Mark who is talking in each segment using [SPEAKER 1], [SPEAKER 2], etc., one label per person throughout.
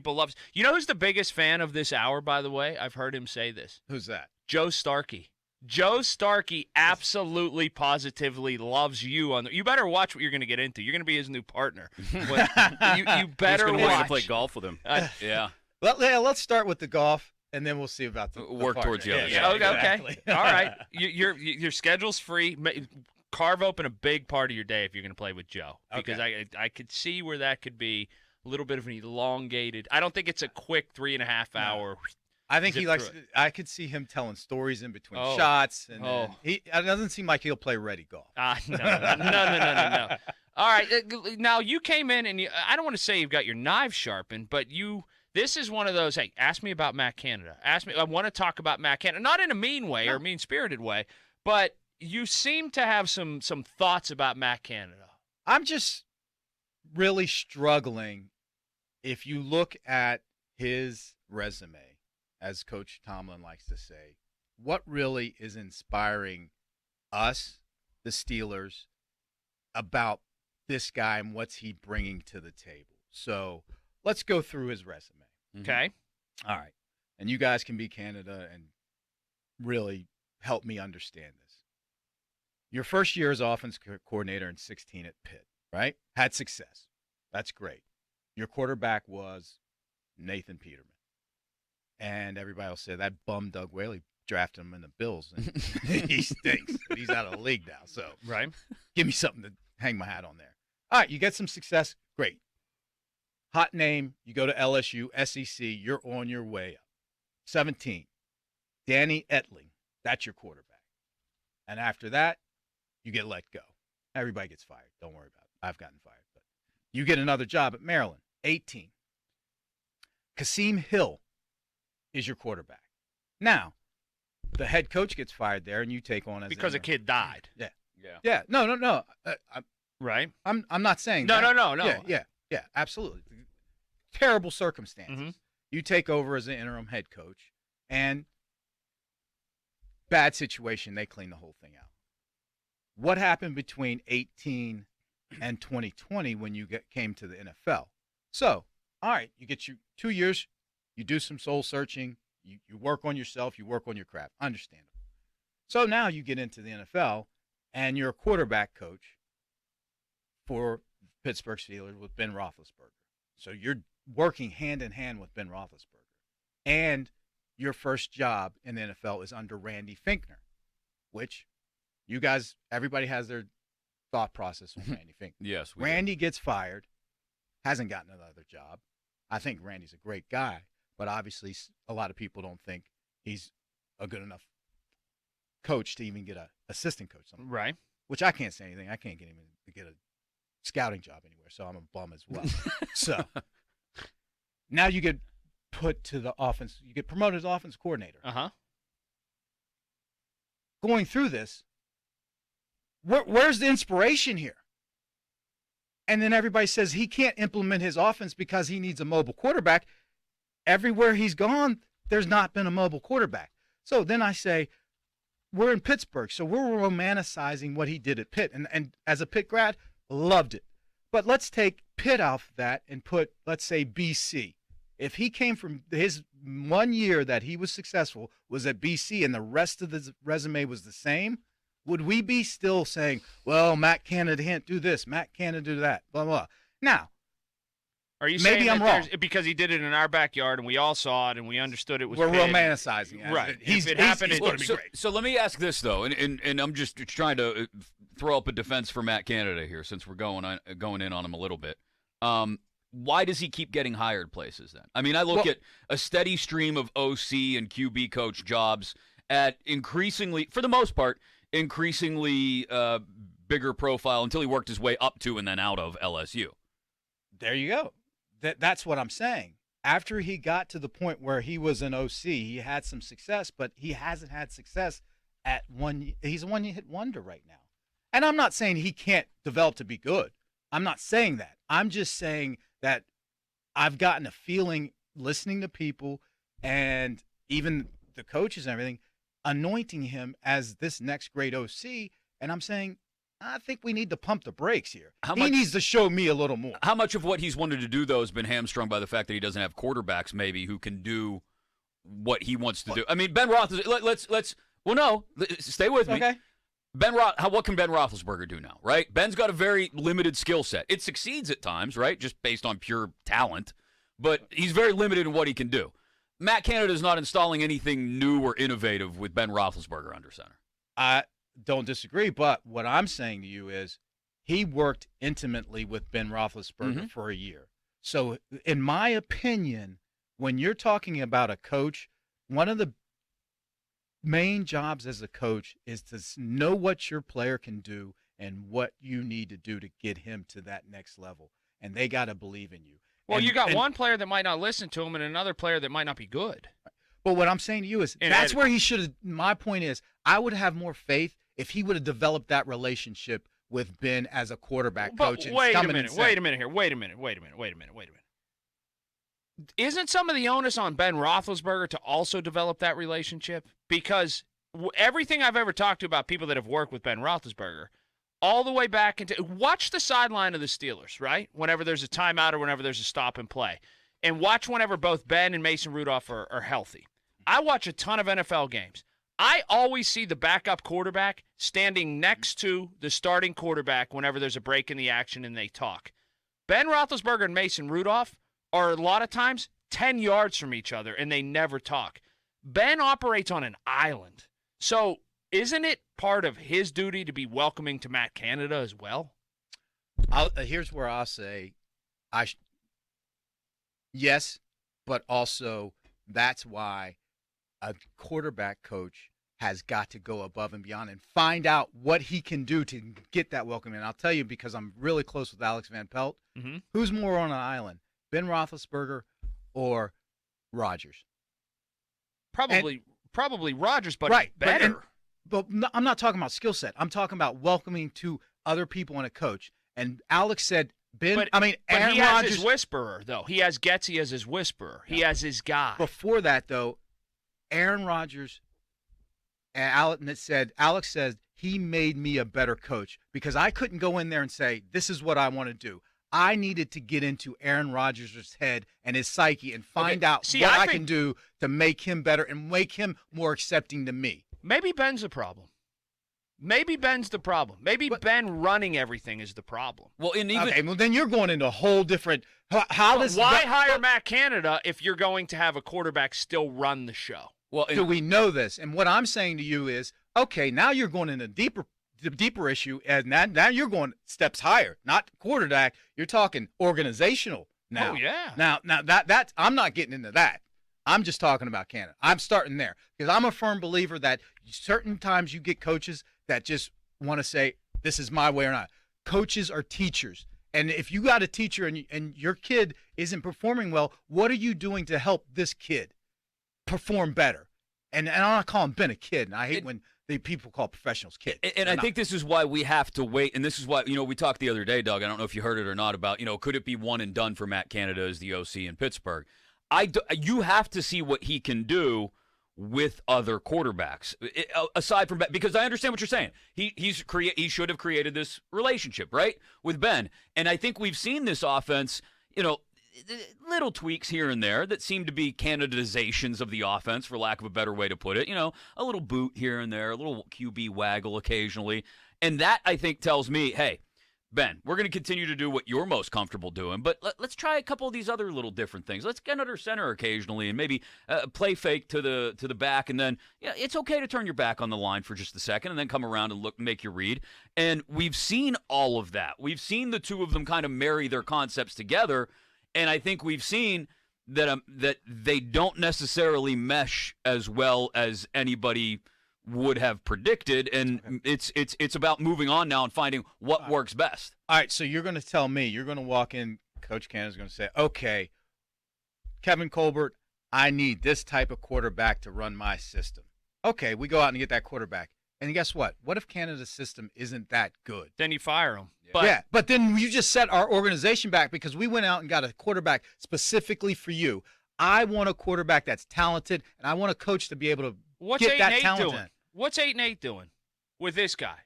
[SPEAKER 1] people love. You know who's the biggest fan of this hour, by the way? I've heard him say this.
[SPEAKER 2] Who's that?
[SPEAKER 1] Joe Starkey. Joe Starkey absolutely, positively loves you. You better watch what you're going to get into. You're going to be his new partner. You better
[SPEAKER 3] watch.
[SPEAKER 1] watch.
[SPEAKER 3] To play golf with him. Yeah.
[SPEAKER 2] Let's start with the golf, and then we'll see about the
[SPEAKER 3] work
[SPEAKER 2] partner.
[SPEAKER 3] towards the other.
[SPEAKER 1] Yeah, okay.
[SPEAKER 2] Exactly.
[SPEAKER 1] All right. Your schedule's free. Carve open a big part of your day if you're going to play with Joe, because I could see where that could be a little bit of an elongated. I don't think it's a quick 3.5 hour.
[SPEAKER 2] I think he likes. I could see him telling stories in between
[SPEAKER 1] Oh.
[SPEAKER 2] shots, and
[SPEAKER 1] Oh.
[SPEAKER 2] it doesn't seem like he'll play ready golf.
[SPEAKER 1] No. All right. Now you came in, and I don't want to say you've got your knives sharpened, but this is one of those. Hey, ask me about Matt Canada. Ask me. I want to talk about Matt Canada, not in a mean way or mean-spirited way, but you seem to have some thoughts about Matt Canada.
[SPEAKER 2] I'm just really struggling. If you look at his resume, as Coach Tomlin likes to say, what really is inspiring us, the Steelers, about this guy and what's he bringing to the table? So let's go through his resume.
[SPEAKER 1] Okay.
[SPEAKER 2] All right. And you guys can be Canada and really help me understand this. Your first year as offense coordinator in 16 at Pitt, right? Had success. That's great. Your quarterback was Nathan Peterman. And everybody else said that bum Doug Whaley drafted him in the Bills. And he stinks. He's out of the league now. So
[SPEAKER 1] Right.
[SPEAKER 2] give me something to hang my hat on there. All right, you get some success. Great. Hot name. You go to LSU, SEC. You're on your way up. 17. Danny Etling. That's your quarterback. And after that, you get let go. Everybody gets fired. Don't worry about it. I've gotten fired. But you get another job at Maryland. 18. Kasim Hill is your quarterback. Now, the head coach gets fired there, and you take on as
[SPEAKER 1] Because a kid died.
[SPEAKER 2] Yeah. No.
[SPEAKER 1] Right.
[SPEAKER 2] I'm not saying
[SPEAKER 1] No.
[SPEAKER 2] that. Yeah. Absolutely. Terrible circumstances.
[SPEAKER 1] Mm-hmm.
[SPEAKER 2] You take over as an interim head coach, and bad situation. They clean the whole thing out. What happened between 18 and 2020 when you came to the NFL? So, all right, you get your 2 years. You do some soul searching. You work on yourself. You work on your craft. Understandable. So now you get into the NFL, and you're a quarterback coach for Pittsburgh Steelers with Ben Roethlisberger. So you're working hand in hand with Ben Roethlisberger. And your first job in the NFL is under Randy Finkner, which you guys, everybody has their thought process with Randy Finkner.
[SPEAKER 3] Yes.
[SPEAKER 2] Randy gets fired, hasn't gotten another job. I think Randy's a great guy, but obviously a lot of people don't think he's a good enough coach to even get an assistant coach.
[SPEAKER 1] Right.
[SPEAKER 2] Which I can't say anything. I can't get him to get a scouting job anywhere, so I'm a bum as well. So now you get put to the offense. You get promoted as offense coordinator.
[SPEAKER 1] Uh-huh.
[SPEAKER 2] Going through this, where's the inspiration here? And then everybody says he can't implement his offense because he needs a mobile quarterback. Everywhere he's gone, there's not been a mobile quarterback. So then I say, we're in Pittsburgh, so we're romanticizing what he did at Pitt. And as a Pitt grad, loved it. But let's take Pitt off that and put, let's say, BC. If he came from his 1 year that he was successful was at BC and the rest of the resume was the same, would we be still saying, well, Matt Canada can't do this, Matt Canada do that, blah, blah. Now,
[SPEAKER 1] are you
[SPEAKER 2] maybe
[SPEAKER 1] saying
[SPEAKER 2] I'm
[SPEAKER 1] that
[SPEAKER 2] wrong
[SPEAKER 1] because he did it in our backyard and we all saw it and we understood it was
[SPEAKER 2] we're
[SPEAKER 1] Pitt?
[SPEAKER 2] romanticizing it.
[SPEAKER 1] Right.
[SPEAKER 2] He's
[SPEAKER 1] If it happened,
[SPEAKER 2] he's
[SPEAKER 1] it-
[SPEAKER 2] going to be
[SPEAKER 3] so,
[SPEAKER 2] great.
[SPEAKER 3] so let me ask this though, and I'm just trying to throw up a defense for Matt Canada here, since we're going in on him a little bit. Why does he keep getting hired places then? I mean, I look at a steady stream of OC and QB coach jobs at increasingly, for the most part, bigger profile until he worked his way up to and then out of LSU.
[SPEAKER 2] There you go. That's what I'm saying. After he got to the point where he was an OC, he had some success, but he hasn't had success at one. He's a one-hit wonder right now. And I'm not saying he can't develop to be good. I'm not saying that. I'm just saying that I've gotten a feeling listening to people and even the coaches and everything anointing him as this next great OC. And I'm saying, I think we need to pump the brakes here.
[SPEAKER 3] How
[SPEAKER 2] He
[SPEAKER 3] much-
[SPEAKER 2] needs to show me a little more.
[SPEAKER 3] How much of what he's wanted to do, though, has been hamstrung by the fact that he doesn't have quarterbacks, maybe, who can do what he wants to do? I mean, Ben Roethlisberger. Stay with me.
[SPEAKER 2] Okay.
[SPEAKER 3] What can Ben Roethlisberger do now, right? Ben's got a very limited skill set. It succeeds at times, right, just based on pure talent, but he's very limited in what he can do. Matt Canada's not installing anything new or innovative with Ben Roethlisberger under center.
[SPEAKER 2] I don't disagree, but what I'm saying to you is he worked intimately with Ben Roethlisberger for a year. So, in my opinion, when you're talking about a coach, one of the main jobs as a coach is to know what your player can do and what you need to do to get him to that next level. And they got to believe in you.
[SPEAKER 1] Well,
[SPEAKER 2] And-
[SPEAKER 1] you got
[SPEAKER 2] and-
[SPEAKER 1] one player that might not listen to him and another player that might not be good.
[SPEAKER 2] But what I'm saying to you is
[SPEAKER 1] And
[SPEAKER 2] that's
[SPEAKER 1] Ed-
[SPEAKER 2] where he should have. My point is, I would have more faith if he would have developed that relationship with Ben as a quarterback
[SPEAKER 1] But
[SPEAKER 2] coach. And
[SPEAKER 1] wait a
[SPEAKER 2] coming
[SPEAKER 1] minute,
[SPEAKER 2] and saying,
[SPEAKER 1] wait a minute here, wait a minute. Isn't some of the onus on Ben Roethlisberger to also develop that relationship? Because everything I've ever talked to about people that have worked with Ben Roethlisberger, all the way back into watch the sideline of the Steelers, right? Whenever there's a timeout or whenever there's a stop and play, and watch whenever both Ben and Mason Rudolph are healthy. I watch a ton of NFL games. I always see the backup quarterback standing next to the starting quarterback whenever there's a break in the action and they talk. Ben Roethlisberger and Mason Rudolph are a lot of times 10 yards from each other, and they never talk. Ben operates on an island. So isn't it part of his duty to be welcoming to Matt Canada as well?
[SPEAKER 2] here's where I'll say, yes, but also that's why a quarterback coach has got to go above and beyond and find out what he can do to get that welcome in. I'll tell you, because I'm really close with Alex Van Pelt, who's more on an island, Ben Roethlisberger or Rodgers?
[SPEAKER 1] Probably Rodgers, but
[SPEAKER 2] Right, but-
[SPEAKER 1] better.
[SPEAKER 2] But no, I'm not talking about skill set. I'm talking about welcoming to other people and a coach. And Alex said,
[SPEAKER 1] But
[SPEAKER 2] Aaron
[SPEAKER 1] he has
[SPEAKER 2] Rodgers.
[SPEAKER 1] his whisperer, though. He has Getsy as his whisperer. He has his guy.
[SPEAKER 2] Before that, though, Aaron Rodgers and Alex says he made me a better coach because I couldn't go in there and say, this is what I want to do. I needed to get into Aaron Rodgers' head and his psyche and find out what I can do to make him better and make him more accepting to me.
[SPEAKER 1] Maybe Ben's the problem. Maybe Ben running everything is the problem.
[SPEAKER 3] Well,
[SPEAKER 2] Well, then you're going into a whole different. Why
[SPEAKER 1] hire Matt Canada if you're going to have a quarterback still run the show?
[SPEAKER 3] Well,
[SPEAKER 2] do we know this? And what I'm saying to you is, okay, now you're going into the deeper issue, and now you're going steps higher, not quarterback. You're talking organizational now.
[SPEAKER 1] Oh yeah.
[SPEAKER 2] Now that I'm not getting into that. I'm just talking about Canada. I'm starting there because I'm a firm believer that certain times you get coaches that just want to say, this is my way or not. Coaches are teachers. And if you got a teacher and your kid isn't performing well, what are you doing to help this kid perform better? And I'm not calling Ben a kid. And I hate when people call professionals kids.
[SPEAKER 3] And I think this is why we have to wait. And this is why, we talked the other day, Doug, I don't know if you heard it or not, about, could it be one and done for Matt Canada as the OC in Pittsburgh? You have to see what he can do with other quarterbacks, aside from Ben, because I understand what you're saying. He should have created this relationship, right, with Ben. And I think we've seen this offense, little tweaks here and there that seem to be Canadizations of the offense, for lack of a better way to put it. A little boot here and there, a little QB waggle occasionally. And that, I think, tells me, hey, Ben, we're going to continue to do what you're most comfortable doing, but let's try a couple of these other little different things. Let's get under center occasionally and maybe play fake to the back, and then it's okay to turn your back on the line for just a second and then come around and make your read. And we've seen all of that. We've seen the two of them kind of marry their concepts together, and I think we've seen that they don't necessarily mesh as well as anybody would have predicted, and it's about moving on now and finding what works best.
[SPEAKER 2] All right, so you're going to tell me, you're going to walk in, Coach Canada's going to say, okay, Kevin Colbert, I need this type of quarterback to run my system. Okay, we go out and get that quarterback. And guess what? What if Canada's system isn't that good?
[SPEAKER 1] Then you fire him.
[SPEAKER 2] But then you just set our organization back because we went out and got a quarterback specifically for you. I want a quarterback that's talented, and I want a coach to be able to get that talent in.
[SPEAKER 1] What's 8-8 doing with this guy?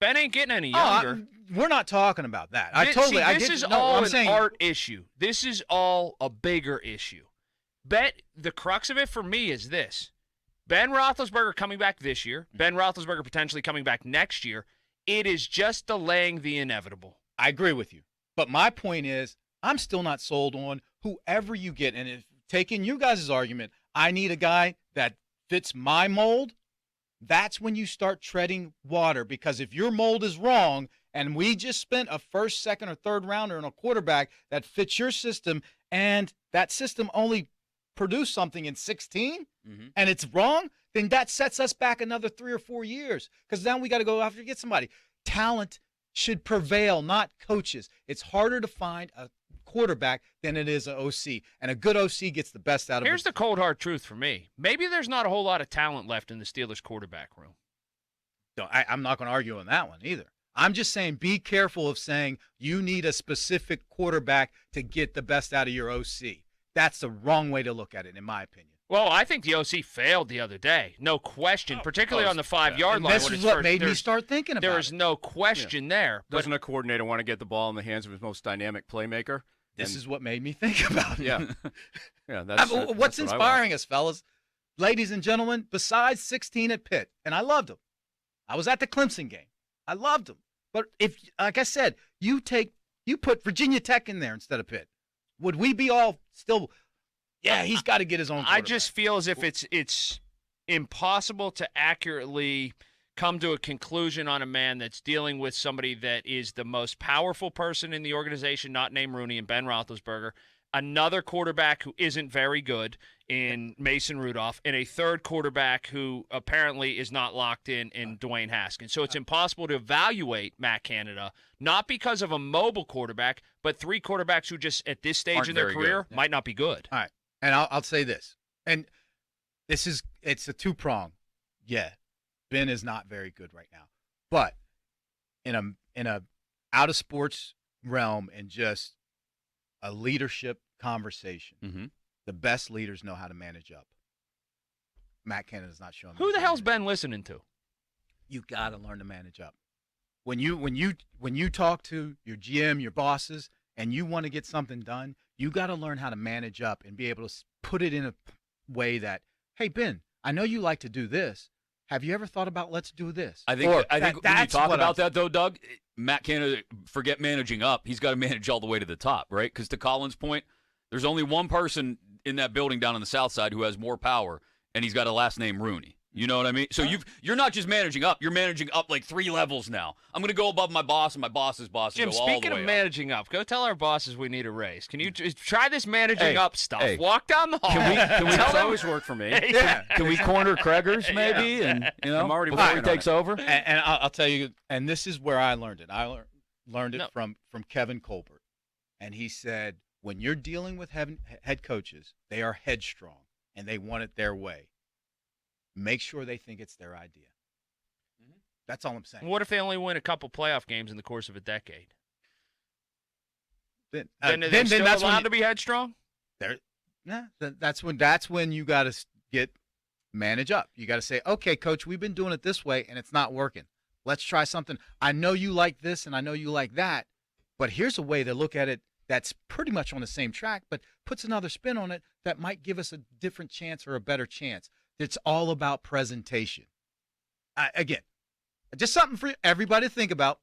[SPEAKER 1] Ben ain't getting any
[SPEAKER 2] Oh,
[SPEAKER 1] younger.
[SPEAKER 2] we're not talking about that.
[SPEAKER 1] This is all an
[SPEAKER 2] saying,
[SPEAKER 1] art issue. This is all a bigger issue. The crux of it for me is this. Ben Roethlisberger coming back this year. Ben Roethlisberger potentially coming back next year. It is just delaying the inevitable.
[SPEAKER 2] I agree with you. But my point is, I'm still not sold on whoever you get. And if taking you guys' argument, I need a guy that fits my mold, that's when you start treading water. Because if your mold is wrong and we just spent a first, second, or third rounder on a quarterback that fits your system and that system only produced something in 16 and it's wrong, then that sets us back another 3 or 4 years because now we got to go after get somebody. Talent should prevail, not coaches. It's harder to find a quarterback than it is an OC, and a good OC gets the best out of it.
[SPEAKER 1] Here's the cold hard truth for me. Maybe there's not a whole lot of talent left in the Steelers quarterback room.
[SPEAKER 2] No, I'm not going to argue on that one either. I'm just saying be careful of saying you need a specific quarterback to get the best out of your OC. That's the wrong way to look at it, in my opinion.
[SPEAKER 1] Well, I think the OC failed the other day. No question, particularly on the 5-yard line.
[SPEAKER 2] This is what made me start thinking about it.
[SPEAKER 1] There is no question there.
[SPEAKER 4] Doesn't a coordinator want to get the ball in the hands of his most dynamic playmaker?
[SPEAKER 2] This is what made me think about it.
[SPEAKER 4] Yeah. Yeah, that's
[SPEAKER 2] what's inspiring us, fellas? Ladies and gentlemen, besides 16 at Pitt, and I loved him. I was at the Clemson game. I loved him. But if, like I said, you put Virginia Tech in there instead of Pitt, would we be all still, yeah, he's got to get his own quarterback?
[SPEAKER 1] I just feel as if it's impossible to accurately come to a conclusion on a man that's dealing with somebody that is the most powerful person in the organization, not named Rooney, and Ben Roethlisberger, another quarterback who isn't very good in Mason Rudolph, and a third quarterback who apparently is not locked in Dwayne Haskins. So it's impossible to evaluate Matt Canada, not because of a mobile quarterback, but 3 quarterbacks who just at this stage in their career might not be good.
[SPEAKER 2] All right, and I'll say this, and it's a two-prong. Yeah, Ben is not very good right now, but in a out of sports realm and just a leadership conversation, the best leaders know how to manage up. Matt Canada's not showing.
[SPEAKER 1] Who the hell's Ben listening to?
[SPEAKER 2] You got to learn to manage up. When you talk to your GM, your bosses, and you want to get something done, you got to learn how to manage up and be able to put it in a way that, hey, Ben, I know you like to do this. Have you ever thought about let's do this?
[SPEAKER 3] I think when you talk about that, though, Doug, Matt Canada, forget managing up. He's got to manage all the way to the top, right? Because to Colin's point, there's only one person in that building down on the south side who has more power, and he's got a last name Rooney. You know what I mean? So you're not just managing up. You're managing up like 3 levels now. I'm going to go above my boss and my boss's boss.
[SPEAKER 1] Jim,
[SPEAKER 3] and go all the way
[SPEAKER 1] speaking of
[SPEAKER 3] up.
[SPEAKER 1] managing up, go tell our bosses we need a raise. Can you try this managing up stuff?
[SPEAKER 3] Hey.
[SPEAKER 1] Walk down the hall.
[SPEAKER 4] Can we
[SPEAKER 1] tell
[SPEAKER 4] it's
[SPEAKER 1] them,
[SPEAKER 4] always work for me.
[SPEAKER 2] Yeah.
[SPEAKER 3] Can we corner Kreger's maybe? And
[SPEAKER 4] I'm already
[SPEAKER 3] before he
[SPEAKER 4] working on
[SPEAKER 3] takes
[SPEAKER 4] it.
[SPEAKER 3] over.
[SPEAKER 2] And I'll tell you, and this is where I learned it. I learned it from Kevin Colbert, and he said, when you're dealing with head coaches, they are headstrong and they want it their way. Make sure they think it's their idea. That's all I'm saying.
[SPEAKER 1] What if they only win a couple playoff games in the course of a decade?
[SPEAKER 2] Then
[SPEAKER 1] They're still
[SPEAKER 2] that's
[SPEAKER 1] allowed
[SPEAKER 2] when
[SPEAKER 1] to be headstrong?
[SPEAKER 2] that's when you got to manage up. You got to say, okay, coach, we've been doing it this way and it's not working. Let's try something. I know you like this and I know you like that, but here's a way to look at it that's pretty much on the same track, but puts another spin on it that might give us a different chance or a better chance. It's all about presentation. Again, just something for everybody to think about.